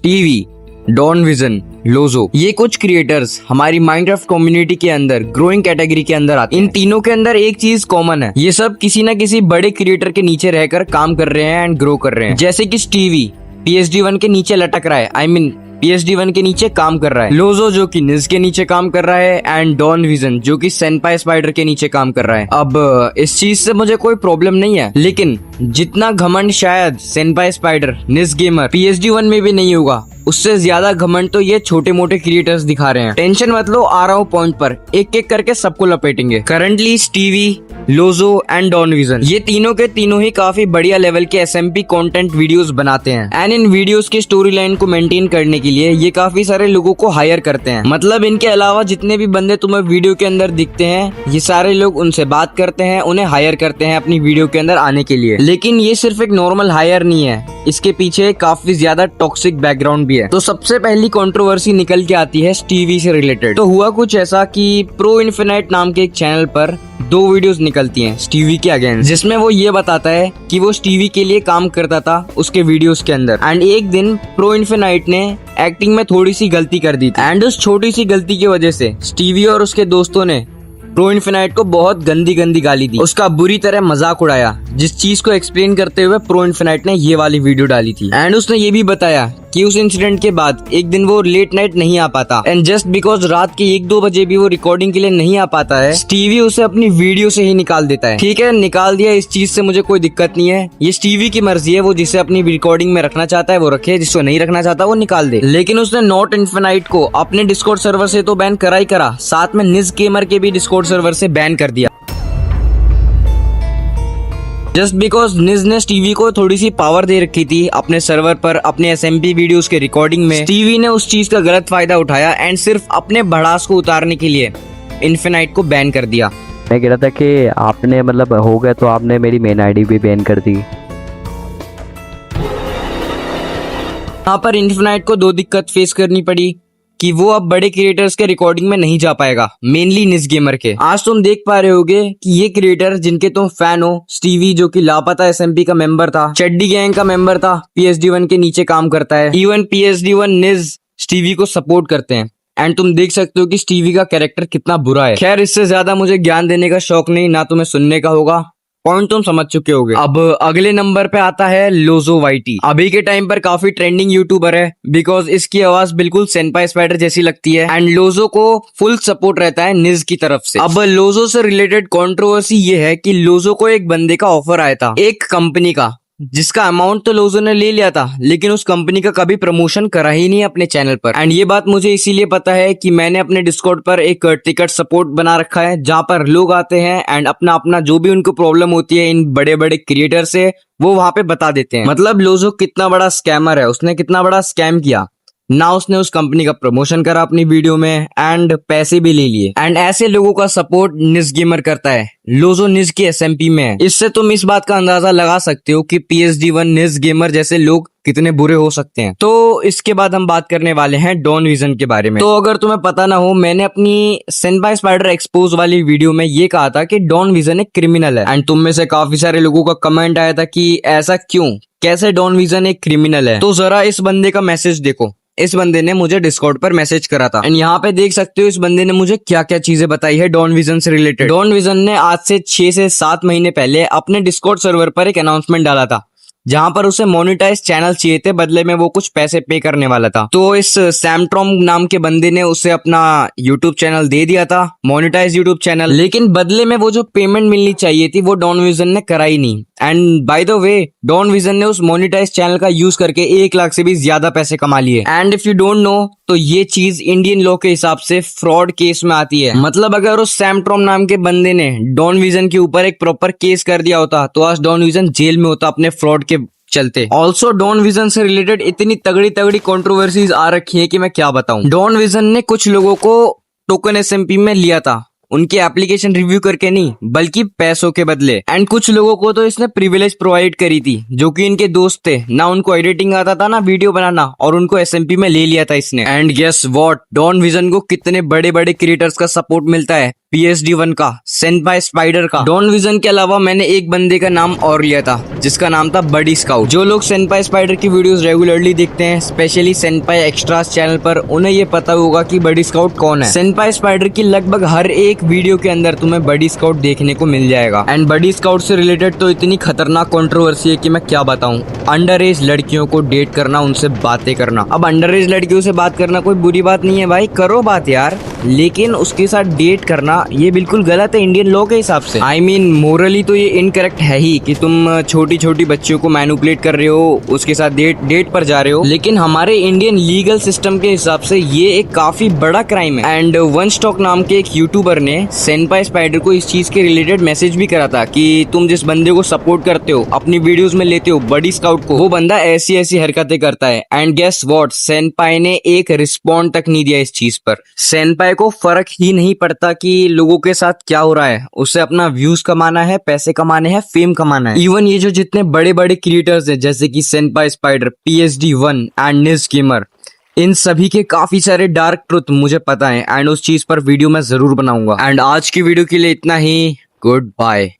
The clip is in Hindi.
स्टीवी, डॉन विजन, लोजो, ये कुछ क्रिएटर्स हमारी माइनक्राफ्ट कम्युनिटी के अंदर ग्रोइंग कैटेगरी के अंदर आते हैं। इन तीनों के अंदर एक चीज कॉमन है, ये सब किसी न किसी बड़े क्रिएटर के नीचे रहकर काम कर रहे हैं एंड ग्रो कर रहे हैं। जैसे कि स्टीवी PSD1 के नीचे लटक रहा है, PSD1 के नीचे काम कर रहा है। लोजो जो कि निज के नीचे काम कर रहा है एंड डॉन विजन जो कि सेनपाई स्पाइडर के नीचे काम कर रहा है। अब इस चीज से मुझे कोई प्रॉब्लम नहीं है, लेकिन जितना घमंड शायद सेनपाई स्पाइडर, निज गेमर, PSD1 में भी नहीं होगा, उससे ज्यादा घमंड तो ये छोटे मोटे क्रिएटर्स दिखा रहे हैं। टेंशन मत लो, आ रहा हूँ पॉइंट पर, एक एक करके सबको लपेटेंगे। Currently Stevie, Lojo and Don Vision ये तीनों के तीनों ही काफी बढ़िया लेवल के SMP कंटेंट वीडियोस बनाते हैं एंड इन वीडियोस की स्टोरी लाइन को मेंटेन करने के लिए ये काफी सारे लोगों को हायर करते हैं। मतलब इनके अलावा जितने भी बंदे तुम्हें वीडियो के अंदर दिखते हैं, ये सारे लोग उनसे बात करते हैं, उन्हें हायर करते हैं अपनी वीडियो के अंदर आने के लिए। लेकिन ये सिर्फ एक नॉर्मल हायर नहीं है, इसके पीछे काफी ज्यादा टॉक्सिक बैकग्राउंड भी है। तो सबसे पहली कंट्रोवर्सी निकल के आती है स्टीवी से रिलेटेड। तो हुआ कुछ ऐसा कि प्रो इन्फिनाइट नाम के एक चैनल पर 2 वीडियोस निकलती हैं स्टीवी के अगेंस्ट, जिसमें वो ये बताता है कि वो स्टीवी के लिए काम करता था उसके वीडियोस के अंदर एंड एक दिन प्रो इन्फिनाइट ने एक्टिंग में थोड़ी सी गलती कर दी थी एंड उस छोटी सी गलती की वजह से स्टीवी और उसके दोस्तों ने प्रो इन्फिनाइट को बहुत गंदी गंदी गाली दी, उसका बुरी तरह मजाक उड़ाया, जिस चीज को एक्सप्लेन करते हुए प्रो इन्फिनाइट ने ये वाली वीडियो डाली थी एंड उसने ये भी बताया कि उस इंसिडेंट के बाद एक दिन वो लेट नाइट नहीं आ पाता एंड जस्ट बिकॉज रात के 1-2 बजे भी वो रिकॉर्डिंग के लिए नहीं आ पाता है, स्टीवी उसे अपनी वीडियो से ही निकाल देता है। ठीक है, निकाल दिया, इस चीज से मुझे कोई दिक्कत नहीं है, ये स्टीवी की मर्जी है, वो जिसे अपनी रिकॉर्डिंग में रखना चाहता है वो रखे, जिसको नहीं रखना चाहता वो निकाल दे। लेकिन उसने नॉट इन्फिनाइट को अपने डिस्कॉर्ड सर्वर से तो बैन करा ही करा, साथ में निज गेमर के भी डिस्कॉर्ड सर्वर से बैन कर दिया, जस्ट बिकॉज निज ने स्टीवी को थोड़ी सी पावर दे रखी थी अपने सर्वर पर अपने SMP वीडियोस के रिकॉर्डिंग में। स्टीवी ने उस चीज का गलत फायदा उठाया एंड सिर्फ अपने भड़ास को उतारने के लिए इन्फिनाइट को बैन कर दिया। मैं कह रहा था कि आपने मतलब हो गया तो आपने मेरी मेन आईडी भी बैन कर दी। यहाँ पर इन्फिनाइट को 2 दिक्कत फेस करनी पड़ी कि वो अब बड़े क्रिएटर्स के रिकॉर्डिंग में नहीं जा पाएगा, मेनली निज गेमर के। आज तुम देख पा रहे होगे कि ये क्रिएटर जिनके तुम फैन हो, स्टीवी जो कि लापता SMP का मेंबर था, चड्डी गैंग का मेंबर था, PSD1 के नीचे काम करता है, इवन PSD1 निज स्टीवी को सपोर्ट करते हैं एंड तुम देख सकते हो कि स्टीवी का कैरेक्टर कितना बुरा है। खैर, इससे ज्यादा मुझे ज्ञान देने का शौक नहीं, ना तुम्हें सुनने का होगा, पॉइंट तुम समझ चुके होगे। अब अगले नंबर पे आता है लोजो YT। अभी के टाइम पर काफी ट्रेंडिंग यूट्यूबर है बिकॉज इसकी आवाज बिल्कुल सेनपाई स्पाइडर जैसी लगती है एंड लोजो को फुल सपोर्ट रहता है निज की तरफ से। अब लोजो से रिलेटेड कंट्रोवर्सी ये है कि लोजो को एक बंदे का ऑफर आया था, एक कंपनी का, जिसका अमाउंट तो लोजो ने ले लिया था, लेकिन उस कंपनी का कभी प्रमोशन करा ही नहीं अपने चैनल पर। एंड ये बात मुझे इसीलिए पता है कि मैंने अपने डिस्कॉर्ड पर एक टिकट सपोर्ट बना रखा है, जहां पर लोग आते हैं एंड अपना अपना जो भी उनको प्रॉब्लम होती है इन बड़े बड़े क्रिएटर से, वो वहां पे बता देते हैं। मतलब लोजो कितना बड़ा स्कैमर है, उसने कितना बड़ा स्कैम किया ना, उसने उस कंपनी का प्रमोशन करा अपनी वीडियो में एंड पैसे भी ले लिए एंड ऐसे लोगों का सपोर्ट निज गेमर करता है। लोजो निज की SMP में है, इससे तुम इस बात का अंदाजा लगा सकते हो कि PSD1 निज गेमर जैसे लोग कितने बुरे हो सकते हैं। तो इसके बाद हम बात करने वाले हैं डॉन विजन के बारे में। तो अगर तुम्हें पता ना हो, मैंने अपनी सेनपाई स्पाइडर एक्सपोज वाली वीडियो में ये कहा था कि डॉन विजन एक क्रिमिनल है एंड तुम में से काफी सारे लोगों का कमेंट आया था कि ऐसा क्यों, कैसे डॉन विजन एक क्रिमिनल है। तो जरा इस बंदे का मैसेज देखो, इस बंदे ने मुझे डिस्कॉर्ड पर मैसेज करा था एंड यहाँ पे देख सकते हो इस बंदे ने मुझे क्या क्या चीजें बताई है डॉन विजन से रिलेटेड। डॉन विजन ने आज से 6 से 7 महीने पहले अपने डिस्कॉर्ड सर्वर पर एक अनाउंसमेंट डाला था, जहां पर उसे मोनेटाइज चैनल चाहिए थे, बदले में वो कुछ पैसे पे करने वाला था। तो इस सैमट्रॉम नाम के बंदे ने उसे अपना यूट्यूब चैनल दे दिया था, मोनेटाइज यूट्यूब चैनल, लेकिन बदले में वो जो पेमेंट मिलनी चाहिए थी वो डॉन विजन ने कराई नहीं। And by the way, Don Vision ने उस मोनेटाइज चैनल का यूज करके 1 लाख से भी ज्यादा पैसे कमा लिए। And if you don't know, तो ये चीज इंडियन लॉ के हिसाब से फ्रॉड केस में आती है। मतलब अगर उस सैमट्रॉम नाम के बंदे ने डॉन विजन के ऊपर एक प्रॉपर केस कर दिया होता तो आज डॉन विजन जेल में होता अपने फ्रॉड के चलते। ऑल्सो डॉन विजन से रिलेटेड इतनी तगड़ी तगड़ी कंट्रोवर्सीज आ रखी है कि मैं क्या बताऊं। डॉन विजन ने कुछ लोगों को टोकन SMP में लिया था उनके एप्लीकेशन रिव्यू करके नहीं, बल्कि पैसों के बदले। एंड कुछ लोगों को तो इसने प्रिविलेज प्रोवाइड करी थी, जो कि इनके दोस्त थे ना, उनको एडिटिंग आता था ना वीडियो बनाना, और उनको एसएमपी में ले लिया था इसने। And guess what, Don Vision को कितने बड़े बड़े क्रिएटर्स का सपोर्ट मिलता है, PSD1 का, सेनपाई स्पाइडर का। डॉन विजन के अलावा मैंने एक बंदे का नाम और लिया था, जिसका नाम था बडी स्काउट। जो लोग सेनपाई स्पाइडर की वीडियोस रेगुलरली देखते हैं, स्पेशली सेनपाई एक्स्ट्रास चैनल पर, उन्हें ये पता होगा कि बडी स्काउट कौन है। सेनपाई स्पाइडर की लगभग हर एक वीडियो के अंदर तुम्हें बडी स्काउट देखने को मिल जाएगा। एंड बडी स्काउट से रिलेटेड तो इतनी खतरनाक कंट्रोवर्सी है कि मैं क्या बताऊं। अंडर एज लड़कियों को डेट करना, उनसे बातें करना। अब अंडर एज लड़कियों से बात करना कोई बुरी बात नहीं है भाई, करो बात यार, लेकिन उसके साथ डेट करना ये बिल्कुल गलत है इंडियन लॉ के हिसाब से। आई मीन मोरली तो ये इनकरेक्ट है ही कि तुम छोटी छोटी बच्चियों को मैनिपुलेट कर रहे हो, उसके साथ डेट पर जा रहे हो, लेकिन हमारे इंडियन लीगल सिस्टम के हिसाब से ये एक काफी बड़ा क्राइम है। एंड वन स्टॉक नाम के एक यूट्यूबर ने सेनपाई स्पाइडर को इस चीज के रिलेटेड मैसेज भी करा था कि तुम जिस बंदे को सपोर्ट करते हो, अपनी वीडियोस में लेते हो, बडी स्काउट को, वो बंदा ऐसी ऐसी हरकतें करता है। एंड गेस व्हाट, सेनपाई ने एक रिस्पॉन्ड तक नहीं दिया इस चीज पर। सेनपाई को फर्क ही नहीं पड़ता कि लोगों के साथ क्या हो रहा है, उसे अपना व्यूज कमाना है, पैसे कमाने हैं, फेम कमाना है। इवन ये जो जितने बड़े बड़े क्रिएटर्स हैं, जैसे कि सेनपाई स्पाइडर, PSD1 एंड निज गेमर, इन सभी के काफी सारे डार्क ट्रुथ मुझे पता है, एंड उस चीज पर वीडियो मैं जरूर बनाऊंगा। एंड आज की वीडियो के लिए इतना ही। Good bye.